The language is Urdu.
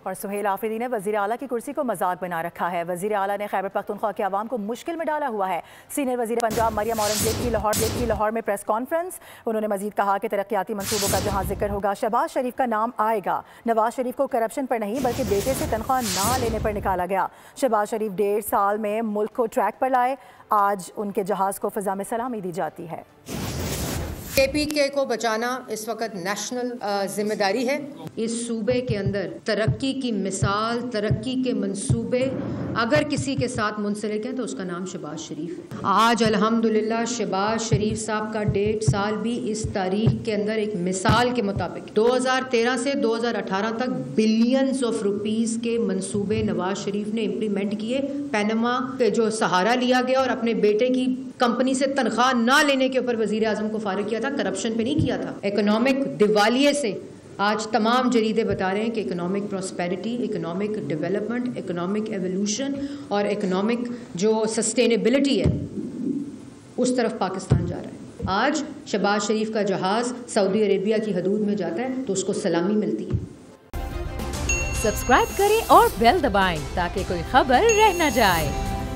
اور سہیل آفریدی نے وزیر اعلیٰ کی کرسی کو مذاق بنا رکھا ہے۔ وزیر اعلیٰ نے خیبر پختونخوا کے عوام کو مشکل میں ڈالا ہوا ہے۔ سینئر وزیر پنجاب مریم اورنگزیب کی لاہور میں پریس کانفرنس۔ انہوں نے مزید کہا کہ ترقیاتی منصوبوں کا جہاں ذکر ہوگا شہباز شریف کا نام آئے گا۔ نواز شریف کو کرپشن پر نہیں بلکہ بیٹے سے تنخواہ نہ لینے پر نکالا گیا۔ شہباز شریف 1.5 سال میں ملک کو ٹریک پر لائے، آج ان کے جہاز کو فضا میں سلامی دی جاتی ہے۔ KPK کو بچانا اس وقت نیشنل ذمہ داری ہے۔ اس صوبے کے اندر ترقی کی مثال، ترقی کے منصوبے اگر کسی کے ساتھ منسلک ہیں تو اس کا نام شہباز شریف ہے۔ آج الحمدللہ شہباز شریف صاحب کا 1.5 سال بھی اس تاریخ کے اندر ایک مثال کے مطابق 2013 سے 2018 تک بلینز آف روپیز کے منصوبے نواز شریف نے امپلیمنٹ کیے۔ پینما کے جو سہارا لیا گیا اور اپنے بیٹے کی کمپنی سے تنخواہ نہ لینے کے اوپر وزیر اعظم کو فارغ کیا تھا، کرپشن پہ نہیں کیا تھا۔ اکنامک دیوالیے سے آج تمام جریدے بتا رہے ہیں کہ economic prosperity, economic development, economic evolution اور اکنامک جو سسٹینیبلٹی ہے اس طرف پاکستان جا رہا ہے۔ آج شہباز شریف کا جہاز سعودی عربیہ کی حدود میں جاتا ہے تو اس کو سلامی ملتی ہے۔ سبسکرائب کریں اور بیل دبائیں تاکہ کوئی خبر رہ نہ جائے۔